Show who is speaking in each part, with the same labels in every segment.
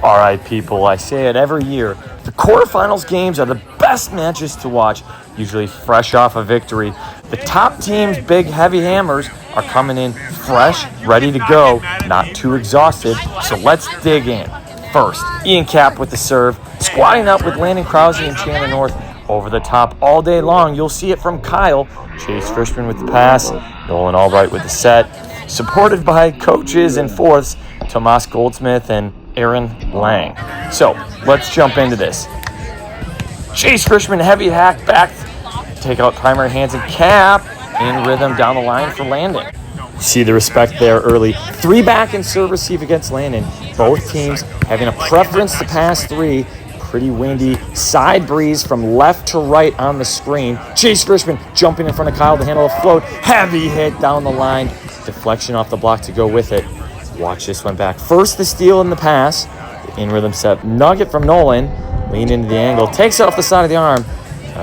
Speaker 1: All right, people, I say it every year. The quarterfinals games are the best matches to watch, usually fresh off a victory. The top team's big, heavy hammers are coming in fresh, ready to go, not too exhausted, so let's dig in. First, Capp with the serve, squatting up with Landon, Krause, and Chandler North over the top all day long. You'll see it from Kyle, Chase Frishman with the pass, Nolan Albrecht with the set, supported by coaches and fourths, Tomas, Goldsmith, and Aaron Lang. So, let's jump into this. Chase Frishman, heavy hack back, take out primary hands, and Capp in rhythm down the line for Landon. See the respect there early. 3 back and serve receive against Landon. Both teams having a preference to pass 3. Pretty windy, side breeze from left to right on the screen. Chase Frishman jumping in front of Kyle to handle a float. Heavy hit down the line. Deflection off the block to go with it. Watch this one back. First the steal and the pass. The in-rhythm set nugget from Nolan. Lean into the angle. Takes it off the side of the arm.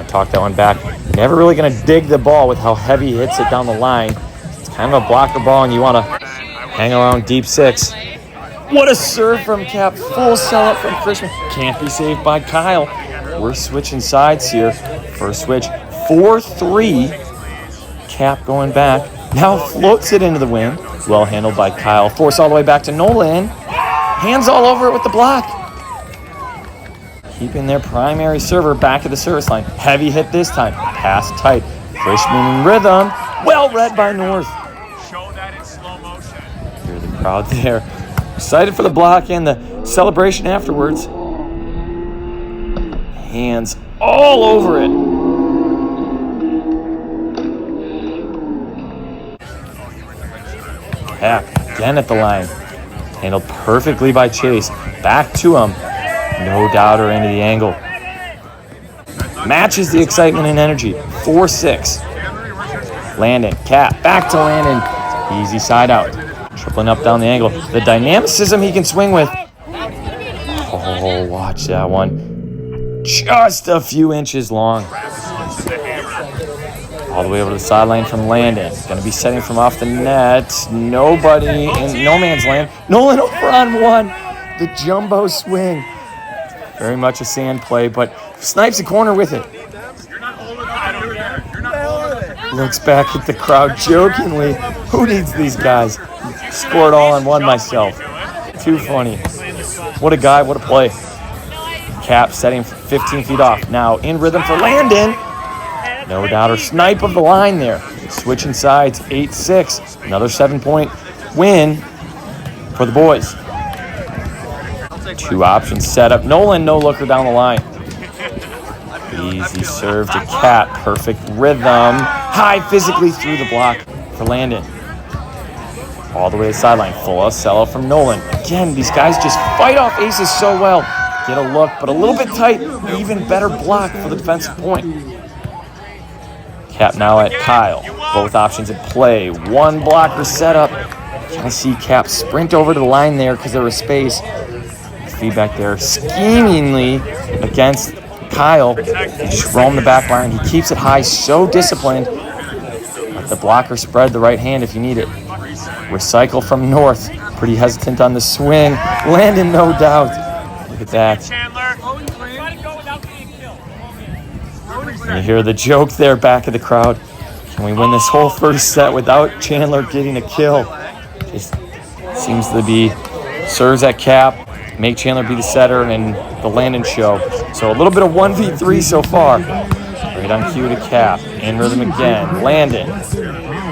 Speaker 1: Talk that one back. Never really going to dig the ball with how heavy he hits it down the line. It's kind of a blocker ball and you want to hang around deep 6. What a serve from Capp. Full sellout from Frishman. Can't be saved by Kyle. We're switching sides here. First switch. 4-3. Capp going back. Now floats it into the wind. Well handled by Kyle. Force all the way back to Nolan. Hands all over it with the block. Keeping their primary server back at the service line. Heavy hit this time. Pass tight. Frishman in rhythm. Well read by North.
Speaker 2: Show that in slow motion.
Speaker 1: Hear the crowd there. Excited for the block and the celebration afterwards. Hands all over it. Capp again at the line. Handled perfectly by Chase. Back to him. No doubter into the angle. Matches the excitement and energy. 4-6. Landon. Capp. Back to Landon. Easy side out. Tripling up down the angle. The dynamicism he can swing with. Oh, watch that one. Just a few inches long. All the way over to the sideline from Landon. Going to be setting from off the net. Nobody in no man's land. Nolan over on 1. The jumbo swing. Very much a sand play, but snipes a corner with it. Looks back at the crowd jokingly. Who needs these guys? Scored all on 1 myself. Too funny. What a guy, what a play. Capp setting 15 feet off. Now in rhythm for Landon. No doubter. Snipe of the line there. Switching sides. 8-6. Another 7-point win for the boys. 2 options set up. Nolan, no looker down the line. Easy serve to Capp. Perfect rhythm. High physically through the block for Landon. All the way to the sideline. Full of sellout from Nolan. Again, these guys just fight off aces so well. Get a look, but a little bit tight. Even better block for the defensive point. Capp now at Kyle. Both options at play. 1 blocker set up. Kind of see Capp sprint over to the line there because there was space. Feedback there. Schemingly against Kyle. He just roam the back line. He keeps it high. So disciplined. Let the blocker spread the right hand if you need it. Recycle from North. Pretty hesitant on the swing. Landon, no doubt. Look at that. And you hear the joke there back of the crowd. Can we win this whole first set without Chandler getting a kill? Just seems to be serves at Capp. Make Chandler be the setter and the Landon show. So a little bit of 1v3 so far. Right on cue to Capp. In rhythm again. Landon.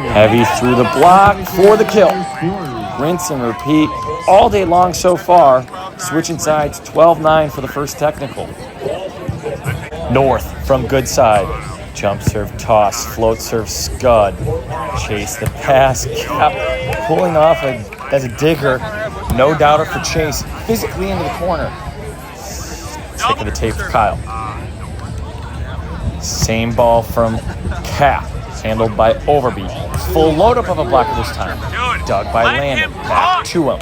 Speaker 1: Heavy through the block for the kill. Rinse and repeat all day long so far. Switching sides. 12-9 for the first technical. North from good side. Jump serve toss. Float serve scud. Chase the pass. Capp pulling off as a digger. No doubter for Chase. Physically into the corner. Stick of the tape for Kyle. Same ball from Capp. Handled by Overby. Full load up of a blocker this time. Dug by Landon. Back to him.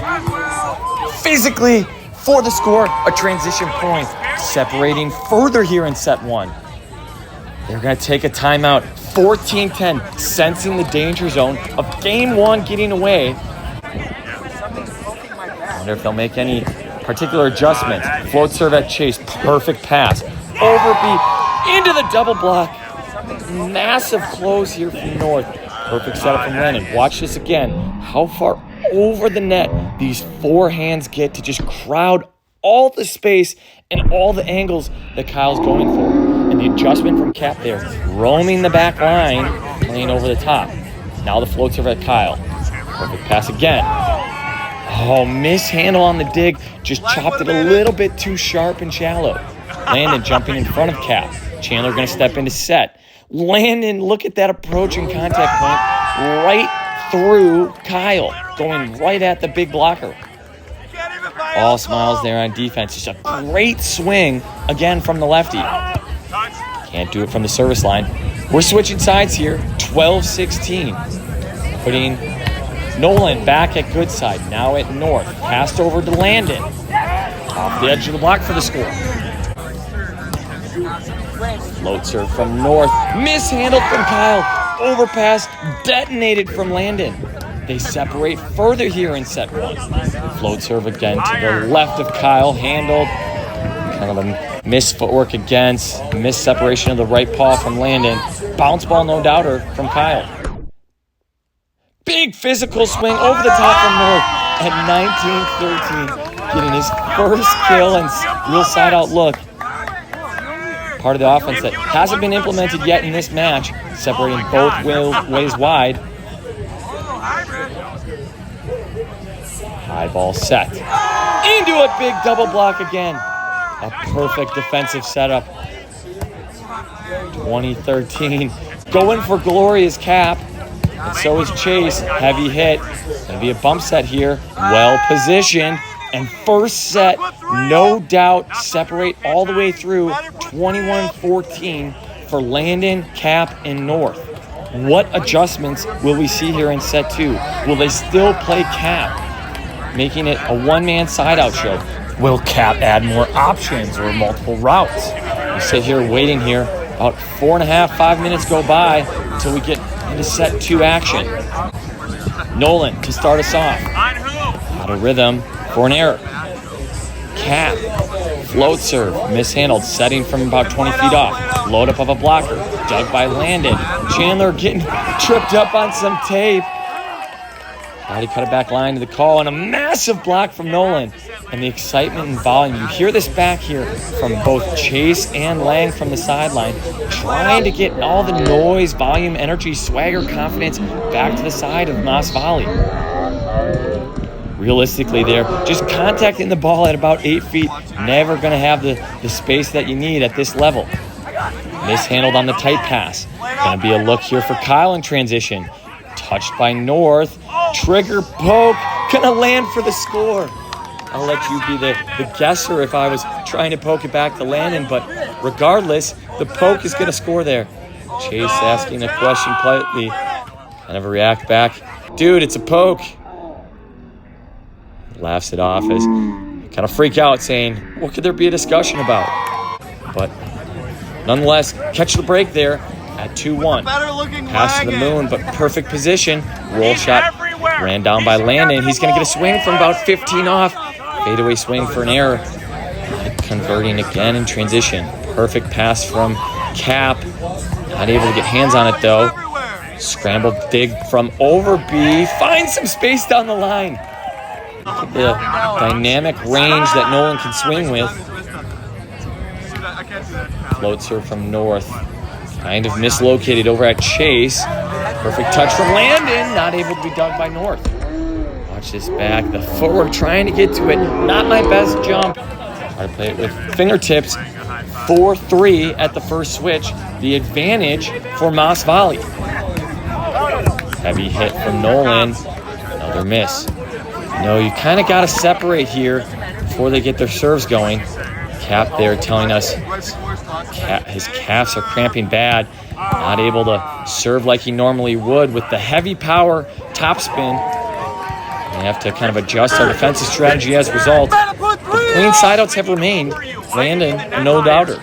Speaker 1: Physically for the score. A transition point. Separating further here in set 1. They're going to take a timeout. 14-10. Sensing the danger zone of game 1 getting away. I wonder if they'll make any particular adjustments. Float serve at Chase, perfect pass. Overby into the double block. Massive close here from North. Perfect setup from Landon. Watch this again. How far over the net these four hands get to just crowd all the space and all the angles that Kyle's going for. And the adjustment from Capp there, roaming the back line, playing over the top. Now the float serve at Kyle. Perfect pass again. Oh, mishandle on the dig. Just chopped it a little bit too sharp and shallow. Landon jumping in front of Capp. Chandler going to step into set. Landon, look at that approach and contact point right through Kyle, going right at the big blocker. All smiles there on defense. Just a great swing again from the lefty. Can't do it from the service line. We're switching sides here. 12-16. Putting Nolan back at good side. Now at North. Passed over to Landon. Off the edge of the block for the score. Float serve from North. Mishandled from Kyle. Overpass detonated from Landon. They separate further here in set one. Float serve again to the left of Kyle. Handled. Kind of a missed footwork against. Missed separation of the right paw from Landon. Bounce ball, no doubter, from Kyle. Big physical swing over the top from North at 19-13. Getting his first kill and real side-out look. Part of the offense that hasn't been implemented yet in this match, separating both ways wide. High ball set. Into a big double block again. A perfect defensive setup. 2013. Going for glory is Capp. And so is Chase. Heavy hit. Gonna be a bump set here. Well positioned. And first set, no doubt, separate all the way through. 21-14 for Landon, Capp, and North. What adjustments will we see here in set two? Will they still play Capp, making it a one-man side-out show? Will Capp add more options or multiple routes? We sit here waiting here. About 4.5, 5 minutes go by until we get into set two action. Nolan to start us off. Out of rhythm for an error. Capp, float serve, mishandled, setting from about 20 feet off. Load up of a blocker, dug by Landon. Chandler getting tripped up on some tape. He cut it back line to the call, and a massive block from Nolan. And the excitement and volume. You hear this back here from both Chase and Lang from the sideline, trying to get all the noise, volume, energy, swagger, confidence back to the side of Mas Valley. Realistically there, just contacting the ball at about 8 feet, never going to have the space that you need at this level. Mishandled on the tight pass. Going to be a look here for Kyle in transition. Touched by North. Trigger poke. Going to land for the score. I'll let you be the guesser if I was trying to poke it back to Landon, but regardless, the poke is going to score there. Chase asking a question politely. Kind of a react back. Dude, it's a poke. Laughs it off as kind of freak out, saying, what could there be a discussion about? But nonetheless, catch the break there at 2-1. Pass to the moon, but perfect position. Roll shot ran down by Landon. He's going to get a swing from about 15 off. Fadeaway swing for an error. Converting again in transition. Perfect pass from Capp. Not able to get hands on it though. Scrambled dig from Overby. Finds some space down the line. The dynamic range that Nolan can swing with. Float serve from North. Kind of mislocated over at Chase. Perfect touch from Landon. Not able to be dug by North. Watch this back. The footwork trying to get to it. Not my best jump. Try to play it with fingertips. 4-3 at the first switch. The advantage for Mas Valley. Heavy hit from Nolan. Another miss. No, you kind of got to separate here before they get their serves going. Capp there telling us his calves are cramping bad. Not able to serve like he normally would with the heavy power topspin. We have to kind of adjust our defensive strategy as a result. The clean sideouts have remained. Landon, no doubter.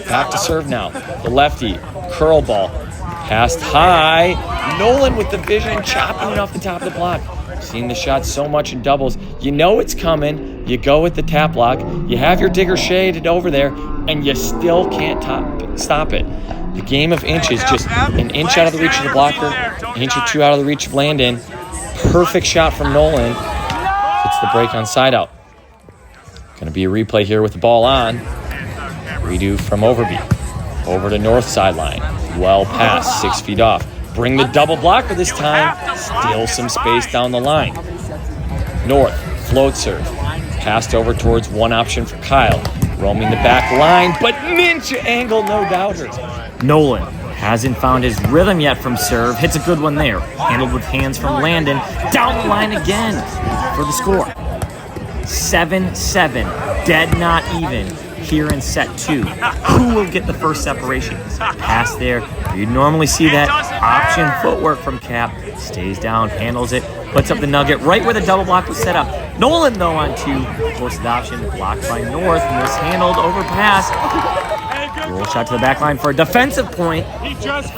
Speaker 1: Back to serve now. The lefty, curl ball. Passed high. Nolan with the vision, chopping it off the top of the block. Seen the shot so much in doubles. You know it's coming. You go with the tap block. You have your digger shaded over there, and you still can't stop it. The game of inches, just an inch out of the reach of the blocker, an inch or two out of the reach of Landon. Perfect shot from Nolan. Gets the break on side out. Going to be a replay here with the ball on. Redo from Overby. Over to north sideline. Well past, 6 feet off. Bring the double blocker this time. Steal some space down the line. North, float serve. Passed over towards one option for Kyle. Roaming the back line, but ninja angle, no doubters. Nolan hasn't found his rhythm yet from serve. Hits a good one there. Handled with hands from Landon. Down the line again for the score. 7-7. Dead not even here in set 2. Who will get the first separation? Pass there. You'd normally see that option footwork from Capp. Stays down, handles it, puts up the nugget right where the double block was set up. Nolan, though, on 2. Forced option, blocked by North, mishandled, overpass. Roll shot to the back line for a defensive point.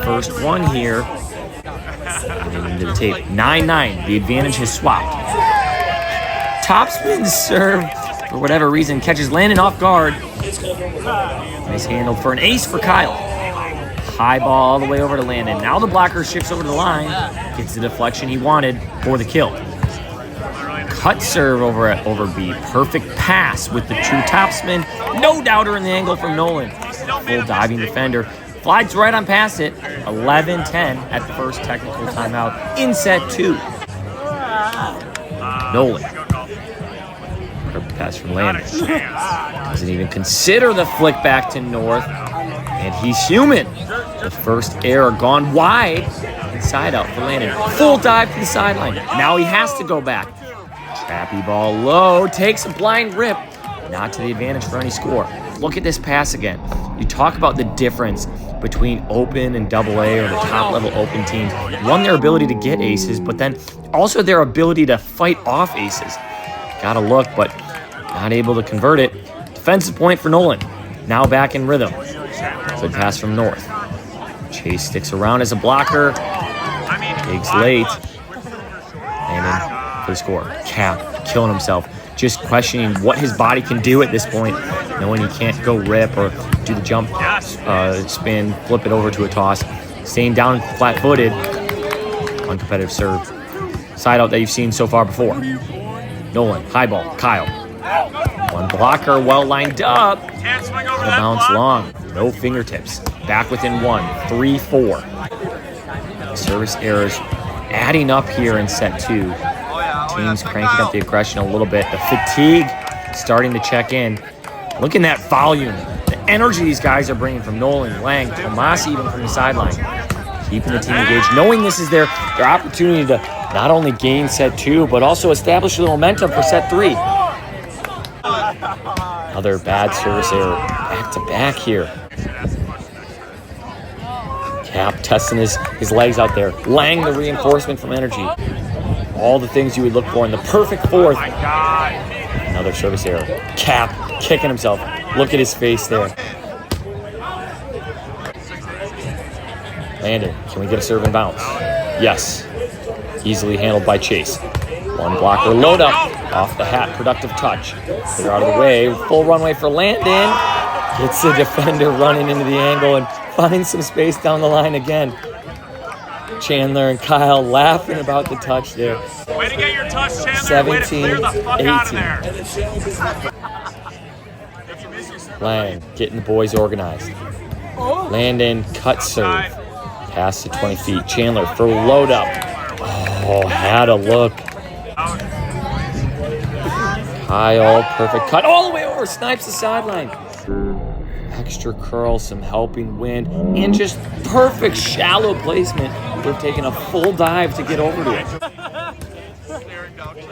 Speaker 1: First one here. And into the tape. 9-9. The advantage has swapped. Topspin serve, for whatever reason, catches Landon off guard. Nice handled for an ace for Kyle. High ball all the way over to Landon. Now the blocker shifts over the line. Gets the deflection he wanted for the kill. Cut serve over at Overby. Perfect pass with the true topspin. No doubter in the angle from Nolan. Full diving defender. Slides right on past it. 11-10 at the first technical timeout in set 2. Nolan. Perfect pass from Landon. Doesn't even consider the flick back to North. And he's human. The first error gone wide. Inside out for Landon. Full dive to the sideline. Now he has to go back. Trappy ball low. Takes a blind rip. Not to the advantage for any score. Look at this pass again. You talk about the difference between open and AA or the top level open teams. One, their ability to get aces, but then also their ability to fight off aces. Gotta look, but not able to convert it. Defensive point for Nolan. Now back in rhythm. Good pass from North. Chase sticks around as a blocker. Digs late. And in for the score. Capp killing himself. Just questioning what his body can do at this point. Knowing he can't go rip or do the jump, spin, flip it over to a toss. Staying down flat-footed. Uncompetitive serve. Side out that you've seen so far before. Nolan, high ball, Kyle. One blocker, well lined up. A bounce long, no fingertips. Back within 1, 3-4. Service errors adding up here in set 2. Teams cranking up the aggression a little bit. The fatigue starting to check in. Look at that volume. The energy these guys are bringing from Nolan, Lang, Tomas, even from the sideline. Keeping the team engaged, knowing this is their opportunity to not only gain set 2, but also establish a little momentum for set 3. Another bad service error, back-to-back here. Capp testing his legs out there. Lang, the reinforcement from energy. All the things you would look for in the perfect fourth. Another service error. Capp kicking himself. Look at his face there. Landon, can we get a serve and bounce? Yes. Easily handled by Chase. One blocker, load up. Off the hat, productive touch. Clear out of the way. Full runway for Landon. Gets the defender running into the angle and finds some space down the line again. Chandler and Kyle laughing about the touch there.
Speaker 2: Way to get your touch, Chandler.
Speaker 1: 17-18. Lang getting the boys organized. Landon cut serve. Pass to 20 feet. Chandler for load up. Oh, had a look. Kyle, perfect cut. All the way over. Snipes the sideline. Extra curl, some helping wind, and just perfect shallow placement. Would have taken a full dive to get over to it.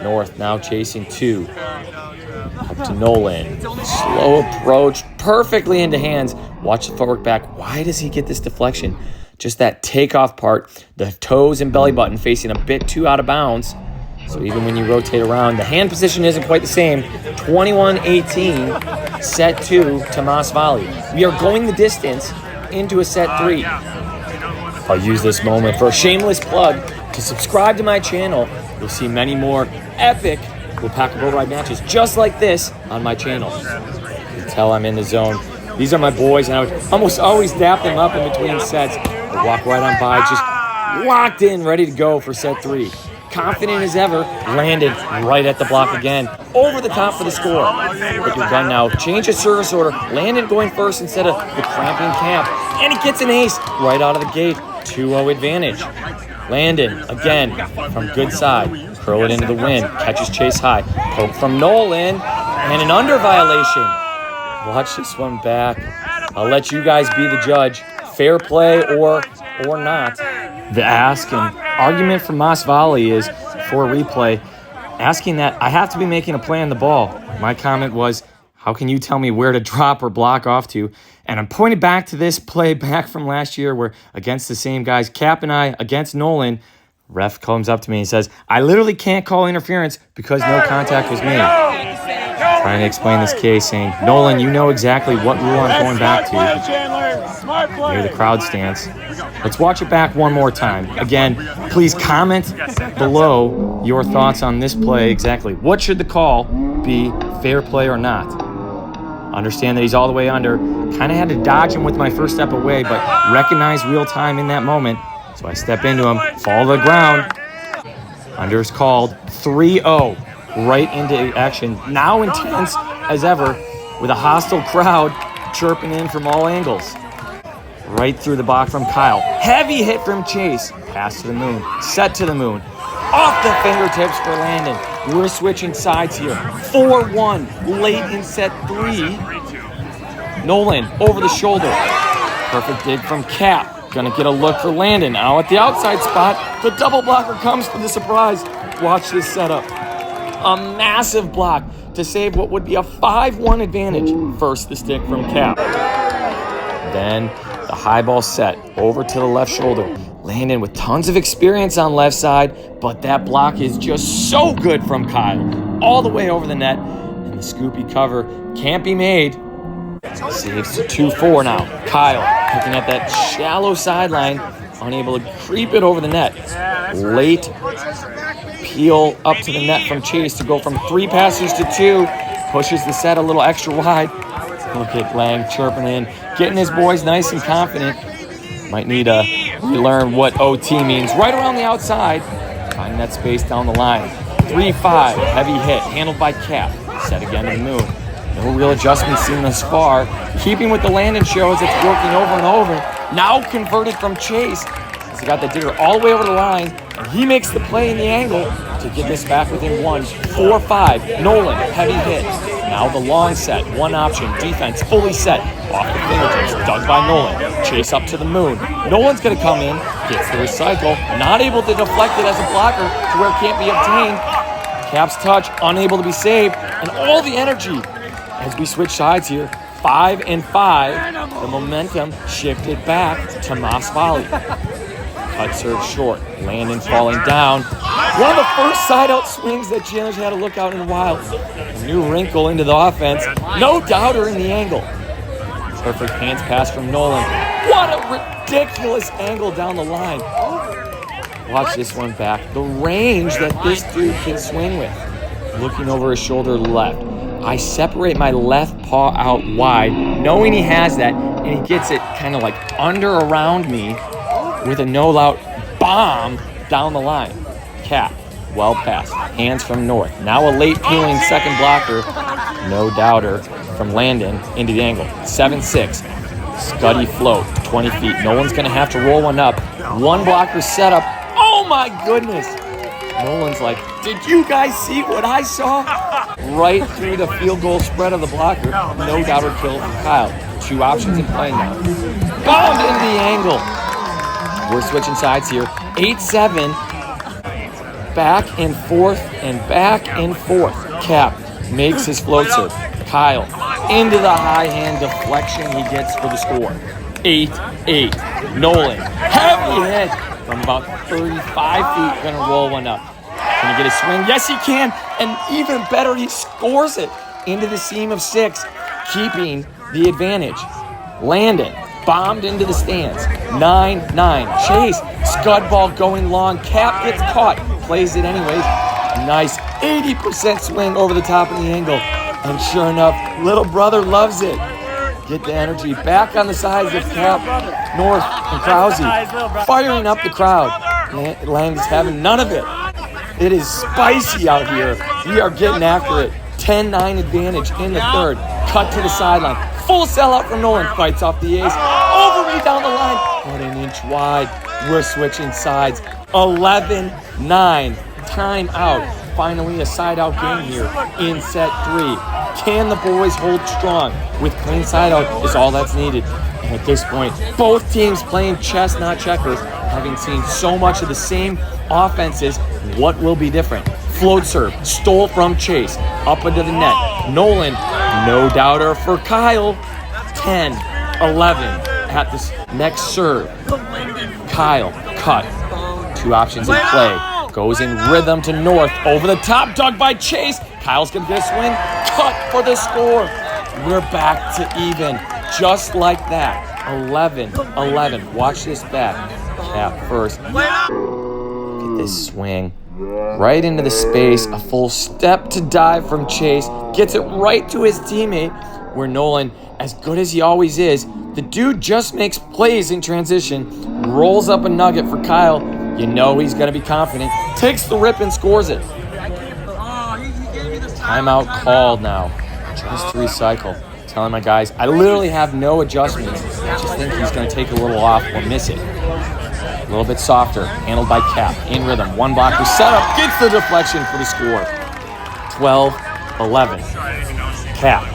Speaker 1: North now chasing 2. Up to Nolan. Slow approach, perfectly into hands. Watch the footwork back. Why does he get this deflection? Just that takeoff part, the toes and belly button facing a bit too out of bounds. So even when you rotate around, the hand position isn't quite the same. 21-18, set 2, Tomas volley. We are going the distance into a set 3. I'll use this moment for a shameless plug to subscribe to my channel. You'll see many more epic Waupaca boat ride matches just like this on my channel. You can tell I'm in the zone. These are my boys, and I would almost always dap them up in between sets. I walk right on by, just locked in, ready to go for set 3. Confident as ever, Landon right at the block again. Over the top for the score. With your gun now, change of service order. Landon going first instead of the cramping Capp. And he gets an ace right out of the gate. 2-0 advantage. Landon, again, from good side. Curl it into the wind. Catches Chase high. Poke from Nolan. And an under violation. Watch this one back. I'll let you guys be the judge. Fair play or not. The ask and argument from Mas Valley is for a replay, asking that I have to be making a play on the ball. My comment was, how can you tell me where to drop or block off to? And I'm pointing back to this play back from last year where against the same guys, Capp and I, against Nolan, ref comes up to me and says, I literally can't call interference because no contact was made. Trying to explain this case, saying, Nolan, you know exactly what rule I'm going back to. Near the crowd stance. Let's watch it back one more time. Again, please comment below your thoughts on this play exactly. What should the call be, fair play or not? Understand that he's all the way under. Kind of had to dodge him with my first step away, but recognize real time in that moment. So I step into him, fall to the ground. Under is called. 3-0. Right into action. Now intense as ever with a hostile crowd chirping in from all angles. Right through the block from Kyle. Heavy hit from Chase. Pass to the moon. Set to the moon. Off the fingertips for Landon. We're switching sides here. 4-1 late in set 3. Nolan over the shoulder. Perfect dig from Capp. Gonna get a look for Landon. Now at the outside spot, the double blocker comes for the surprise. Watch this setup. A massive block to save what would be a 5-1 advantage. First the stick from Capp. Then the high ball set over to the left shoulder. Landon with tons of experience on left side, but that block is just so good from Kyle. All the way over the net, and the scoopy cover can't be made. Saves to 2-4 now. Kyle picking at that shallow sideline, unable to creep it over the net. Late peel up to the net from Chase to go from 3 passes to 2. Pushes the set a little extra wide. Look at Lang chirping in, getting his boys nice and confident. Might need to relearn what OT means. Right around the outside, finding that space down the line. 3-5, heavy hit, handled by Capp. Set again to the moon. No real adjustments seen thus far. Keeping with the Landon shows, it's working over and over. Now converted from Chase. He got the digger all the way over the line, and he makes the play in the angle to get this back within 1. 4-5, Nolan, heavy hit. Now the long set, one option, defense fully set. Off the fingertips, dug by Nolan. Chase up to the moon. Nolan's going to come in, gets the recycle, not able to deflect it as a blocker to where it can't be obtained. Capp's touch, unable to be saved, and all the energy as we switch sides here. 5-5, the momentum shifted back to Mas Valley. Cut serve short. Landon falling down. One of the first side-out swings that Chandler's had to look out in a while. A new wrinkle into the offense. No doubter in the angle. Perfect hands pass from Nolan. What a ridiculous angle down the line. Watch this one back. The range that this dude can swing with. Looking over his shoulder left. I separate my left paw out wide, knowing he has that, and he gets it kind of like under around me with a no-out bomb down the line. Capp, well passed, hands from North. Now a late peeling second blocker, no doubter from Landon into the angle. 7-6, Scuddy float, 20 feet. No one's gonna have to roll one up. One blocker setup. Oh my goodness! Nolan's like, did you guys see what I saw? Right through the field goal spread of the blocker. No doubter kill from Kyle. 2 options in play now. Bombed into the angle. We're switching sides here. 8-7. Back and forth and back and forth. Capp makes his float serve. Kyle into the high hand deflection he gets for the score. 8-8. Nolan, heavy hit from about 35 feet, gonna roll one up. Can he get a swing? Yes, he can. And even better, he scores it into the seam of 6, keeping the advantage. Landon bombed into the stands. 9-9. Chase, scud ball going long. Capp gets caught. Plays it anyways. Nice 80% swing over the top of the angle. And sure enough, little brother loves it. Get the energy back on the sides of Capp, North, and Krause. Firing up the crowd. Lang's having none of it. It is spicy out here. We are getting after it. 10-9 advantage in the third. Cut to the sideline. Full sellout from Nolan. Fights off the ace. Overby down the line. But an inch wide. We're switching sides. 11-9. Timeout. Finally a side-out game here in set 3. Can the boys hold strong? With clean side-out is all that's needed. And at this point, both teams playing chess, not checkers, having seen so much of the same offenses. What will be different? Float serve, stole from Chase, up into the net. Nolan, no doubter for Kyle. 10-11 at this next serve. Kyle, cut. 2 options in play. Goes in rhythm to North. Over the top, dug by Chase. Kyle's going to get a swing. Cut for the score. We're back to even. Just like that. 11-11. Watch this back. Capp first. Look at this swing. Right into the space. A full step to dive from Chase. Gets it right to his teammate. Where Nolan, as good as he always is, the dude just makes plays in transition. Rolls up a nugget for Kyle. You know he's going to be confident. Takes the rip and scores it. Timeout called now. Just to recycle. Telling my guys, I literally have no adjustments. I just think he's going to take a little off or miss it. A little bit softer. Handled by Capp. In rhythm. One blocker set up. Gets the deflection for the score. 12-11. Capp.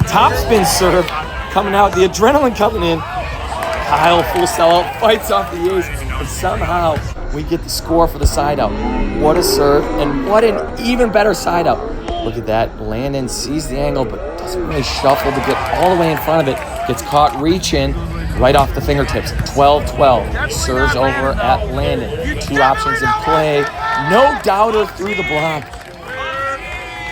Speaker 1: Top spin serve. Coming out. The adrenaline coming in. Kyle full sellout. Fights off the ace. And somehow we get the score for the side out. What a serve, and what an even better side out. Look at that. Landon sees the angle, but doesn't really shuffle to get all the way in front of it. Gets caught reaching right off the fingertips. 12-12. Serves over at Landon. 2 options in play. No doubter through the block.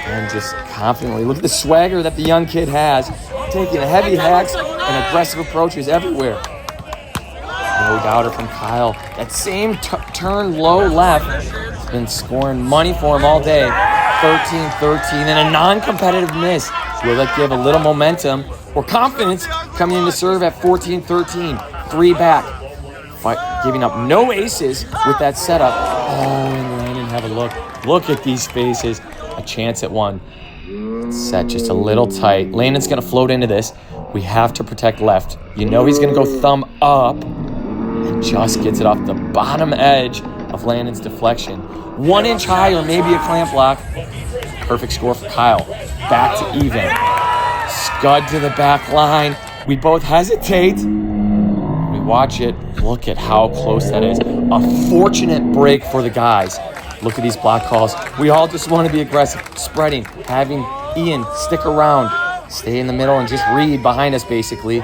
Speaker 1: And just confidently, look at the swagger that the young kid has. Taking heavy hacks and aggressive approaches everywhere. No doubter from Kyle. That same turn low left has been scoring money for him all day. 13-13 and a non-competitive miss. Will that give a little momentum or confidence coming in to serve at 14-13? 3 back. Giving up no aces with that setup. Oh, and Landon, have a look. Look at these spaces. A chance at one. Set just a little tight. Landon's going to float into this. We have to protect left. You know he's going to go thumb up. And just gets it off the bottom edge of Landon's deflection. 1 inch high or maybe a clamp block. Perfect score for Kyle. Back to even. Scud to the back line. We both hesitate. We watch it. Look at how close that is. A fortunate break for the guys. Look at these block calls. We all just want to be aggressive. Spreading. Having Ian stick around. Stay in the middle and just read behind us basically.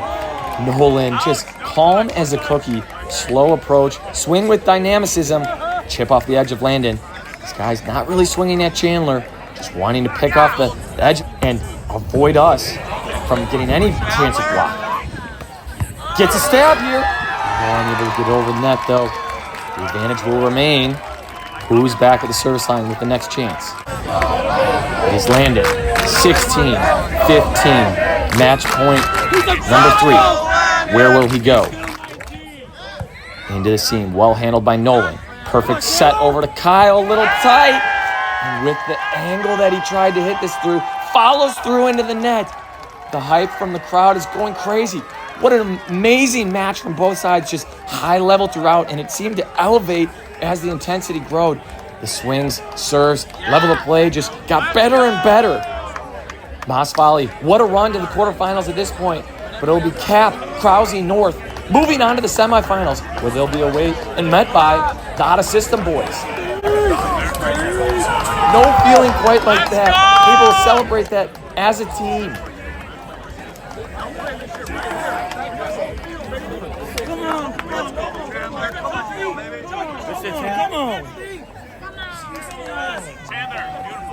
Speaker 1: Nolan just calm as a cookie. Slow approach. Swing with dynamicism. Chip off the edge of Landon. This guy's not really swinging at Chandler. Just wanting to pick off the edge and avoid us from getting any chance of block. Gets a stab here. Unable to get over the net though. The advantage will remain. Who's back at the service line with the next chance? It is Landon. 16, 15. Match point number 3. Where will he go? Into the seam. Well handled by Nolan. Perfect set over to Kyle. A little tight. And with the angle that he tried to hit this through, follows through into the net. The hype from the crowd is going crazy. What an amazing match from both sides. Just high level throughout. And it seemed to elevate as the intensity growed. The swings, serves, level of play just got better and better. Moss Volley, what a run to the quarterfinals at this point. But it'll be Capp, Krause, North, moving on to the semifinals, where they'll be away and met by the out-of-system boys. No feeling quite like that. Able to celebrate that as a team.
Speaker 2: Chandler, beautiful.